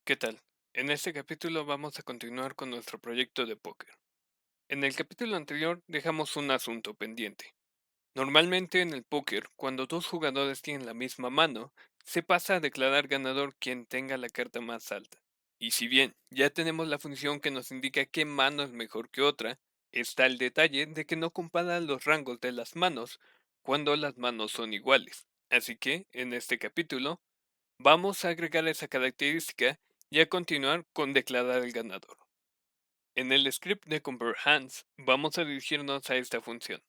¿Qué tal? En este capítulo vamos a continuar con nuestro proyecto de póker. En el capítulo anterior dejamos un asunto pendiente. Normalmente en el póker, cuando dos jugadores tienen la misma mano, se pasa a declarar ganador quien tenga la carta más alta. Y si bien ya tenemos la función que nos indica qué mano es mejor que otra, está el detalle de que no compara los rangos de las manos cuando las manos son iguales. Así que, en este capítulo, vamos a agregar esa característica y a continuar con declarar el ganador. En el script de Compare Hands vamos a dirigirnos a esta función.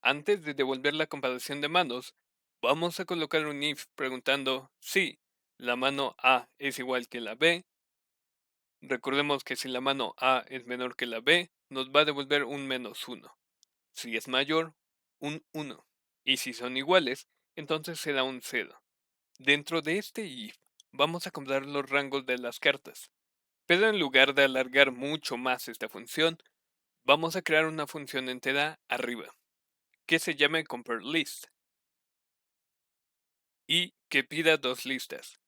Antes de devolver la comparación de manos, vamos a colocar un if preguntando si la mano A es igual que la B. Recordemos que si la mano A es menor que la B, nos va a devolver un -1. Si es mayor, un 1. Y si son iguales, entonces será un 0. Dentro de este if, vamos a comparar los rangos de las cartas. Pero en lugar de alargar mucho más esta función, vamos a crear una función entera arriba, que se llame compareList, y que pida dos listas.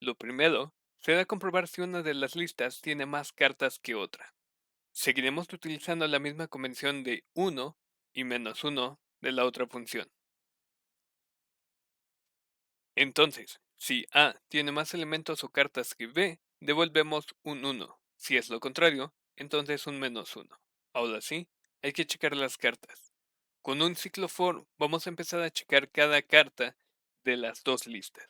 Lo primero será comprobar si una de las listas tiene más cartas que otra. Seguiremos utilizando la misma convención de 1 y -1 de la otra función. Entonces, si A tiene más elementos o cartas que B, devolvemos un 1. Si es lo contrario, entonces un -1. Ahora sí, hay que checar las cartas. Con un ciclo for vamos a empezar a checar cada carta de las dos listas.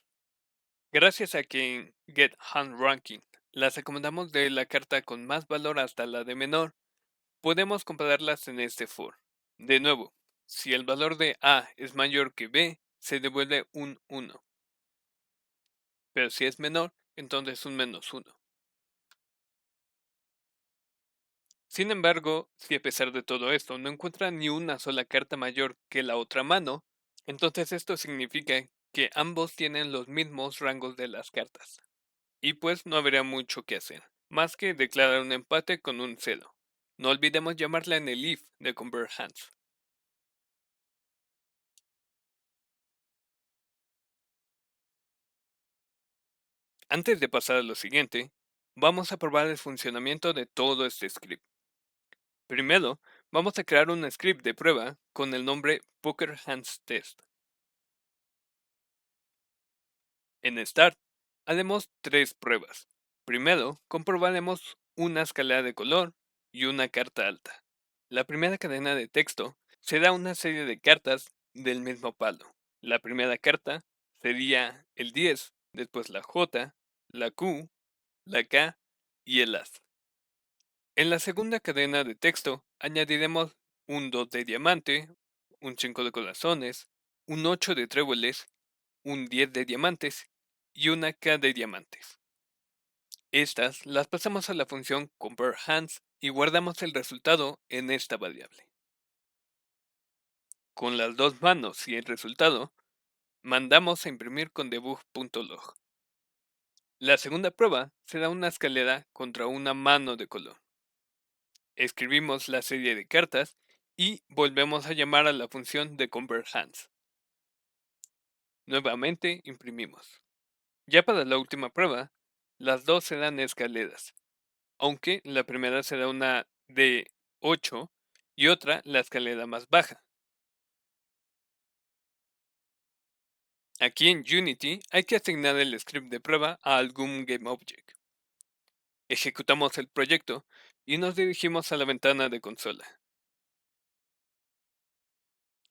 Gracias a que en getHandRanking las acomodamos de la carta con más valor hasta la de menor, podemos compararlas en este for. De nuevo, si el valor de A es mayor que B, se devuelve un 1. Pero si es menor, entonces un -1. Sin embargo, si a pesar de todo esto no encuentra ni una sola carta mayor que la otra mano, entonces esto significa que ambos tienen los mismos rangos de las cartas. Y pues no habría mucho que hacer, más que declarar un empate con un 0. No olvidemos llamarla en el if de Compare Hands. Antes de pasar a lo siguiente, vamos a probar el funcionamiento de todo este script. Primero, vamos a crear un script de prueba con el nombre Poker Hands Test. En Start, haremos tres pruebas. Primero, comprobaremos una escalera de color y una carta alta. La primera cadena de texto será una serie de cartas del mismo palo. La primera carta sería el 10, después la J, la Q, la K y el As. En la segunda cadena de texto añadiremos un 2 de diamante, un 5 de corazones, un 8 de tréboles, un 10 de diamantes y una K de diamantes. Estas las pasamos a la función compareHands y guardamos el resultado en esta variable. Con las dos manos y el resultado, mandamos a imprimir con debug.log. La segunda prueba será una escalera contra una mano de color. Escribimos la serie de cartas y volvemos a llamar a la función de compareHands. Nuevamente imprimimos. Ya para la última prueba, las dos serán escaleras, aunque la primera será una de 8 y otra la escalera más baja. Aquí en Unity hay que asignar el script de prueba a algún GameObject. Ejecutamos el proyecto y nos dirigimos a la ventana de consola.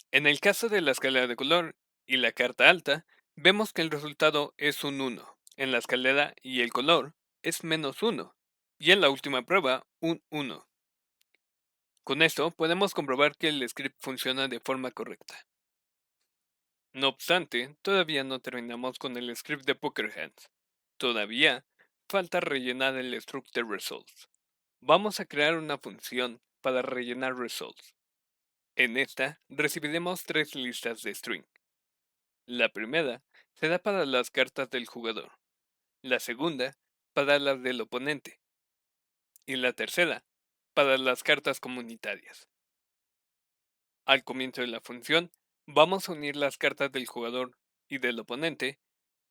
En el caso de la escalera de color y la carta alta, vemos que el resultado es un 1. En la escalera y el color es -1. Y en la última prueba, un 1. Con esto podemos comprobar que el script funciona de forma correcta. No obstante, todavía no terminamos con el script de PokerHands. Todavía falta rellenar el struct de results. Vamos a crear una función para rellenar results. En esta recibiremos tres listas de string. La primera será para las cartas del jugador, la segunda para las del oponente y la tercera para las cartas comunitarias. Al comienzo de la función, vamos a unir las cartas del jugador y del oponente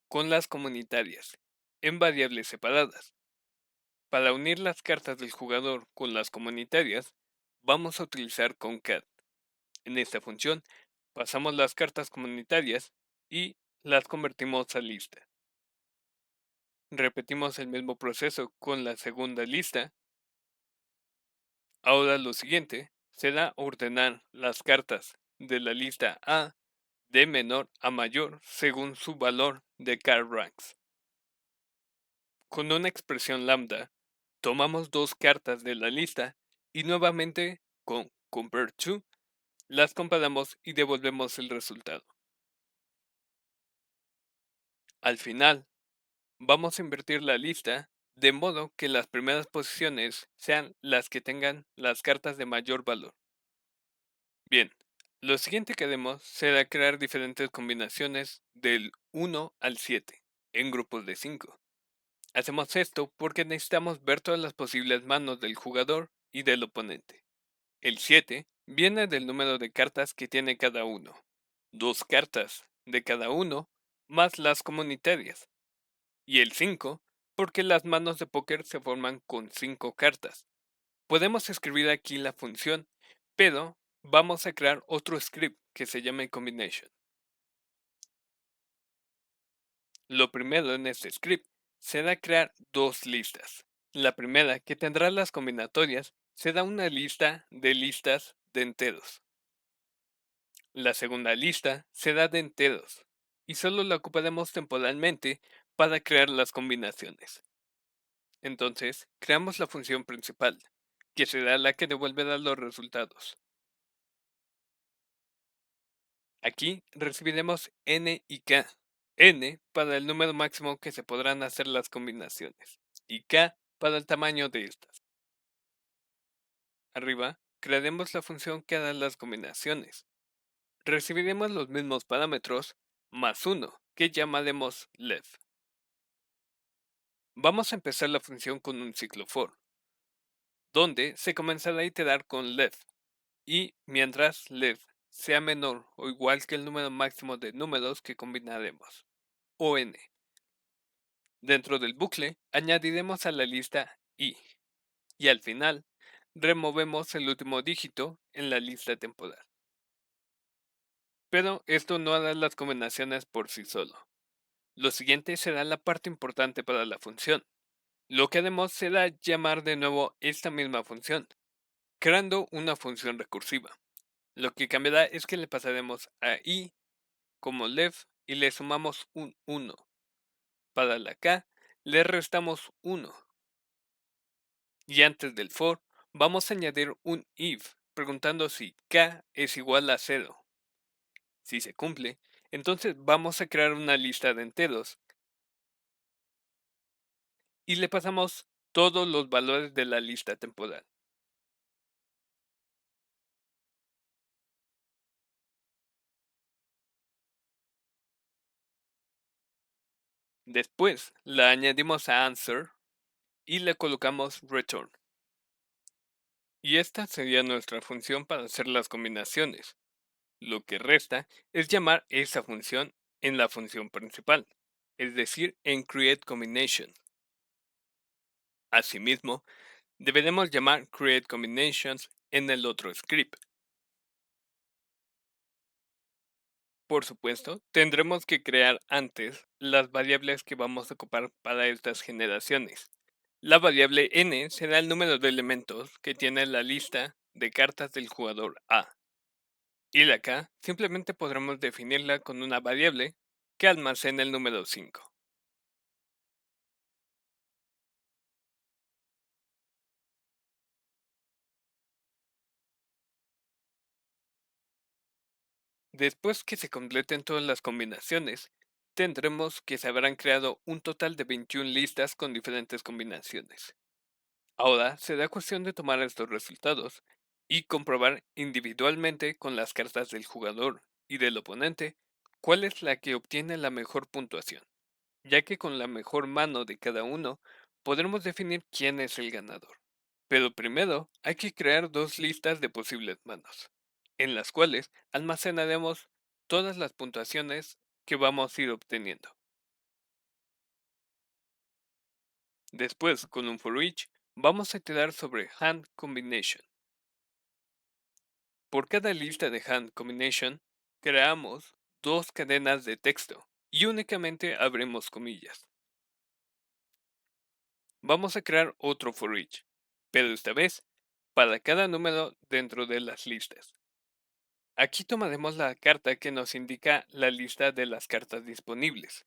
con las comunitarias en variables separadas. Para unir las cartas del jugador con las comunitarias, vamos a utilizar concat. En esta función, pasamos las cartas comunitarias y las convertimos a lista. Repetimos el mismo proceso con la segunda lista. Ahora lo siguiente será ordenar las cartas de la lista A de menor a mayor según su valor de card ranks. Con una expresión lambda, tomamos dos cartas de la lista y nuevamente con compare to las comparamos y devolvemos el resultado. Al final, vamos a invertir la lista de modo que las primeras posiciones sean las que tengan las cartas de mayor valor. Bien, lo siguiente que haremos será crear diferentes combinaciones del 1 al 7 en grupos de 5. Hacemos esto porque necesitamos ver todas las posibles manos del jugador y del oponente. El 7 viene del número de cartas que tiene cada uno. Dos cartas de cada uno más las comunitarias. Y el 5 porque las manos de póker se forman con 5 cartas. Podemos escribir aquí la función, pero vamos a crear otro script que se llame combination. Lo primero en este script será crear dos listas. La primera, que tendrá las combinatorias, será una lista de listas de enteros. La segunda lista será de enteros y solo la ocuparemos temporalmente para crear las combinaciones. Entonces, creamos la función principal, que será la que devolverá los resultados. Aquí recibiremos n y k. N para el número máximo que se podrán hacer las combinaciones y k para el tamaño de estas. Arriba, crearemos la función que hará las combinaciones. Recibiremos los mismos parámetros más 1, que llamaremos left. Vamos a empezar la función con un ciclo for, donde se comenzará a iterar con left, y mientras left sea menor o igual que el número máximo de números que combinaremos, o n. Dentro del bucle, añadiremos a la lista i, y al final, removemos el último dígito en la lista temporal. Pero esto no hará las combinaciones por sí solo. Lo siguiente será la parte importante para la función. Lo que haremos será llamar de nuevo esta misma función, creando una función recursiva. Lo que cambiará es que le pasaremos a i como left y le sumamos un 1. Para la k le restamos 1. Y antes del for, vamos a añadir un if, preguntando si k es igual a 0. Si se cumple, entonces vamos a crear una lista de enteros y le pasamos todos los valores de la lista temporal. Después la añadimos a answer y le colocamos return. Y esta sería nuestra función para hacer las combinaciones. Lo que resta es llamar esa función en la función principal, es decir, en createCombination. Asimismo, deberemos llamar createCombinations en el otro script. Por supuesto, tendremos que crear antes las variables que vamos a ocupar para estas generaciones. La variable n será el número de elementos que tiene la lista de cartas del jugador A. Y la k simplemente podremos definirla con una variable que almacena el número 5. Después que se completen todas las combinaciones, tendremos que se habrán creado un total de 21 listas con diferentes combinaciones. Ahora será cuestión de tomar estos resultados y comprobar individualmente con las cartas del jugador y del oponente cuál es la que obtiene la mejor puntuación, ya que con la mejor mano de cada uno podremos definir quién es el ganador. Pero primero hay que crear dos listas de posibles manos, en las cuales almacenaremos todas las puntuaciones que vamos a ir obteniendo. Después, con un for each, vamos a iterar sobre hand combination. Por cada lista de hand combination, creamos dos cadenas de texto y únicamente abrimos comillas. Vamos a crear otro for each, pero esta vez para cada número dentro de las listas. Aquí tomaremos la carta que nos indica la lista de las cartas disponibles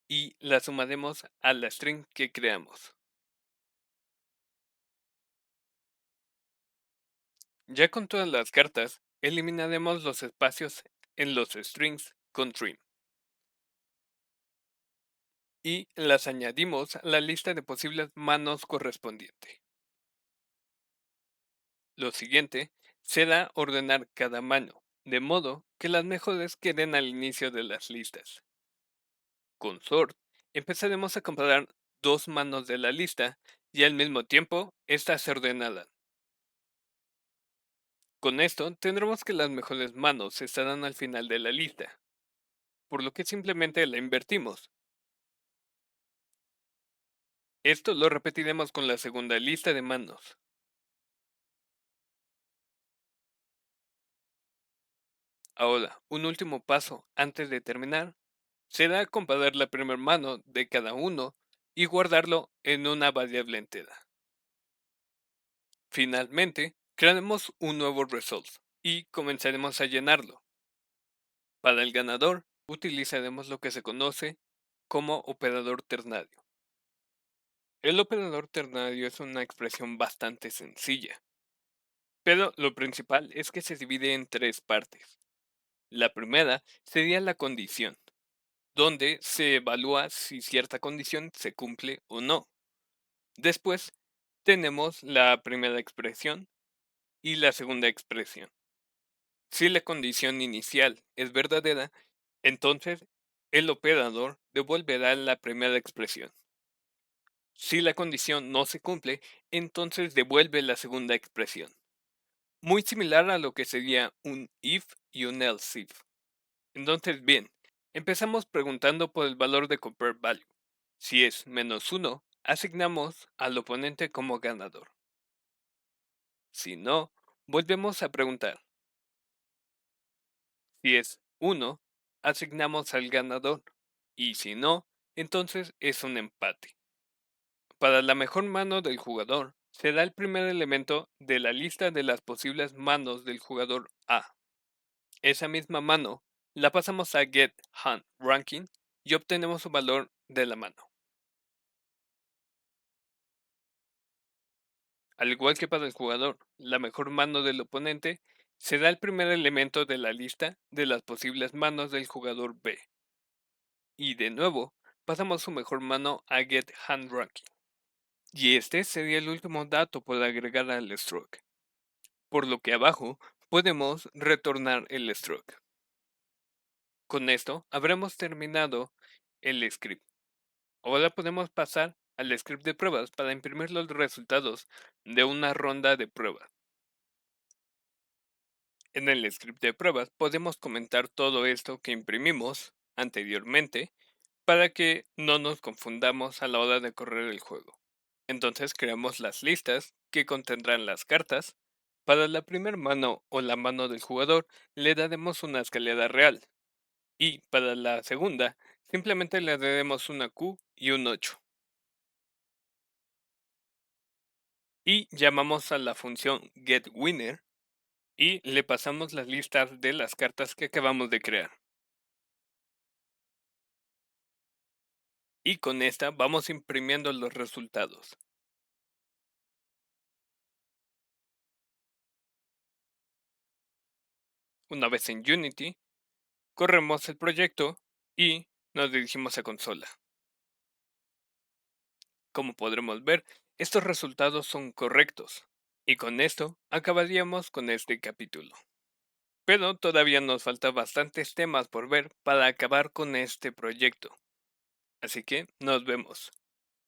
y la sumaremos a la string que creamos. Ya con todas las cartas, eliminaremos los espacios en los strings con trim y las añadimos a la lista de posibles manos correspondiente. Lo siguiente será ordenar cada mano, de modo que las mejores queden al inicio de las listas. Con sort, empezaremos a comparar dos manos de la lista y al mismo tiempo estas se ordenarán. Con esto tendremos que las mejores manos estarán al final de la lista, por lo que simplemente la invertimos. Esto lo repetiremos con la segunda lista de manos. Ahora, un último paso antes de terminar será comparar la primera mano de cada uno y guardarlo en una variable entera. Finalmente, crearemos un nuevo result y comenzaremos a llenarlo. Para el ganador, utilizaremos lo que se conoce como operador ternario. El operador ternario es una expresión bastante sencilla, pero lo principal es que se divide en tres partes. La primera sería la condición, donde se evalúa si cierta condición se cumple o no. Después tenemos la primera expresión y la segunda expresión. Si la condición inicial es verdadera, entonces el operador devolverá la primera expresión. Si la condición no se cumple, entonces devuelve la segunda expresión. Muy similar a lo que sería un if y un else if. Entonces, bien, empezamos preguntando por el valor de compare value. Si es -1, asignamos al oponente como ganador. Si no, volvemos a preguntar. Si es 1, asignamos al ganador. Y si no, entonces es un empate. Para la mejor mano del jugador, se da el primer elemento de la lista de las posibles manos del jugador A. Esa misma mano la pasamos a getHandRanking y obtenemos su valor de la mano. Al igual que para el jugador, la mejor mano del oponente se da el primer elemento de la lista de las posibles manos del jugador B. Y de nuevo, pasamos su mejor mano a getHandRanking. Y este sería el último dato por agregar al stroke. Por lo que abajo podemos retornar el stroke. Con esto habremos terminado el script. Ahora podemos pasar al script de pruebas para imprimir los resultados de una ronda de pruebas. En el script de pruebas podemos comentar todo esto que imprimimos anteriormente para que no nos confundamos a la hora de correr el juego. Entonces creamos las listas que contendrán las cartas. Para la primera mano o la mano del jugador le daremos una escalera real. Y para la segunda, simplemente le daremos una Q y un 8. Y llamamos a la función getWinner y le pasamos las listas de las cartas que acabamos de crear. Y con esta vamos imprimiendo los resultados. Una vez en Unity, corremos el proyecto y nos dirigimos a consola. Como podremos ver, estos resultados son correctos. Y con esto acabaríamos con este capítulo. Pero todavía nos falta bastantes temas por ver para acabar con este proyecto. Así que nos vemos.